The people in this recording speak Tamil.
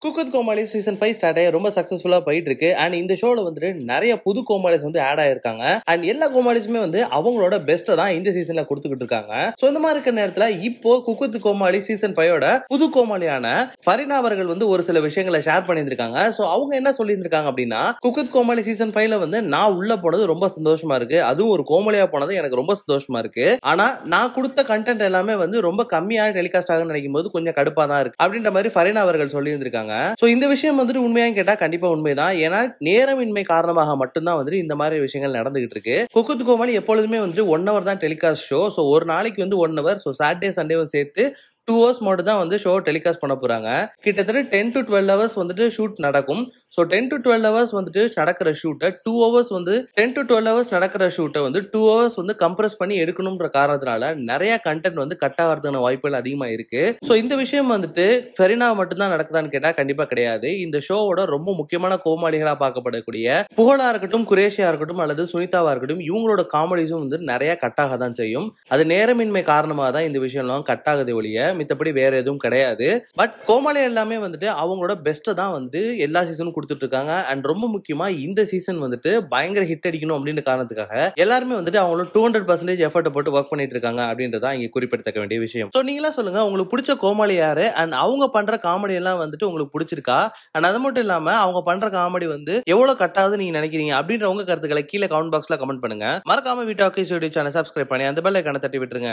Cook with Comali season 5 start ஆகி ரொம்ப சக்சஸ்ஃபுல்லா போயிட்டு இருக்கு. அண்ட் இந்த ஷோல வந்துட்டு நிறைய புது கோமாளிஸ் வந்து ஆட் ஆயிருக்காங்க. அண்ட் எல்லா கோமாளிஸுமே வந்து அவங்களோட பெஸ்ட்டை தான் இந்த சீசன்ல கொடுத்துக்கிட்டு இருக்காங்க. ஸோ இந்த மாதிரி இருக்கிற நேரத்தில் இப்போ குக் வித் கோமாளி சீசன் 5ஓட புது கோமாளியான ஃபரினா அவர்கள் வந்து ஒரு சில விஷயங்களை ஷேர் பண்ணியிருக்காங்க. ஸோ அவங்க என்ன சொல்லியிருக்காங்க அப்படின்னா, குக் வித் கோமாளி சீசன் 5ல வந்து நான் உள்ள போனது ரொம்ப சந்தோஷமா இருக்கு. அதுவும் ஒரு கோமாளியா போனது எனக்கு ரொம்ப சந்தோஷமா இருக்கு. ஆனா நான் கொடுத்த கண்டென்ட் எல்லாமே வந்து ரொம்ப கம்மியான டெலிகாஸ்ட் ஆகுன்னு நினைக்கும் போது கொஞ்சம் கடுப்பா தான் இருக்கு அப்படின்ற மாதிரி ஃபரினா அவர்கள் சொல்லியிருந்திருக்காங்க. சோ இந்த விஷயம் வந்துட்டு உண்மையான்னு கேட்டா கண்டிப்பா உண்மைதான். ஏன்னா நேரமின்மை காரணமாக மட்டும்தான் வந்துட்டு இந்த மாதிரி விஷயங்கள் நடந்துகிட்டு இருக்கு. குக் வித் கோமாளி எப்பொழுதுமே வந்துட்டு 1 hour தான் டெலிகாஸ்ட் ஷோ. சோ ஒரு நாளைக்கு வந்து 1 hour. சோ சாட்டர்டே சண்டேவும் சேர்த்து 2 hours மட்டும் தான் வந்து ஷோ டெலிகாஸ்ட் பண்ண போறாங்க. கிட்டத்தட்ட 10 to 12 hours வந்துட்டு ஷூட் நடக்கும். ஸோ 10 to 12 hours வந்துட்டு நடக்கிற ஷூட்டை 2 hours வந்து 10 to 12 hours நடக்கிற ஷூட்டை வந்து 2 hours வந்து கம்ப்ரஸ் பண்ணி எடுக்கணும்ன்ற காரணத்தினால நிறைய கண்டென்ட் வந்து கட் ஆகிறதுக்கான வாய்ப்புகள் அதிகமா இருக்கு. ஸோ இந்த விஷயம் வந்துட்டு ஃபெரினா மட்டும்தான் நடக்குதான்னு கேட்டா கண்டிப்பா கிடையாது. இந்த ஷோவோட ரொம்ப முக்கியமான கோமாளிகளா பார்க்கப்படக்கூடிய புகழா இருக்கட்டும், குரேஷியா இருக்கட்டும் அல்லது சுனிதாவா இருக்கட்டும், இவங்களோட காமெடிஸும் வந்து நிறைய கட் ஆக தான் செய்யும். அது நேரமின்மை காரணமாக தான் இந்த விஷயம்லாம் கட் ஆகுது ஒழிய மித்தபடி வேற எதுவும் கிடையாது. பட் கோமாளி எல்லாமே வந்துட்டு அவங்களோட பெஸ்ட்டை தான் வந்து எல்லா சீசனும் கொடுத்துட்டு இருக்காங்க. அண்ட் ரொம்ப முக்கியமா இந்த சீசன் வந்துட்டு பயங்கர ஹிட் அடிக்கணும் அப்படின்ற காரணத்துக்காக எல்லாருமே வந்துட்டு அவங்களோட 200% எஃபர்ட் போட்டு ஒர்க் பண்ணிட்டு இருக்காங்க அப்படின்றத இங்க குறிப்பிடத்தக்க வேண்டிய விஷயம். சோ நீங்களா சொல்லுங்க, உங்களுக்கு பிடிச்ச கோமாளி யாரு? அண்ட் அவங்க பண்ற காமெடி எல்லாம் வந்துட்டு உங்களுக்கு பிடிச்சிருக்கா? அண்ட் அது மட்டும் இல்லாம அவங்க பண்ற காமெடி வந்து எவ்வளவு கட்டாவது நீங்க நினைக்கிறீங்க அப்படின்ற உங்க கருத்துக்களை கீழே கமெண்ட் பாக்ஸ்ல கமெண்ட் பண்ணுங்க. மறக்காம வீடியோ சேனல் சப்ஸ்கிரைப் பண்ணி அந்த பெல் ஐகானை தட்டி விட்டுருங்க.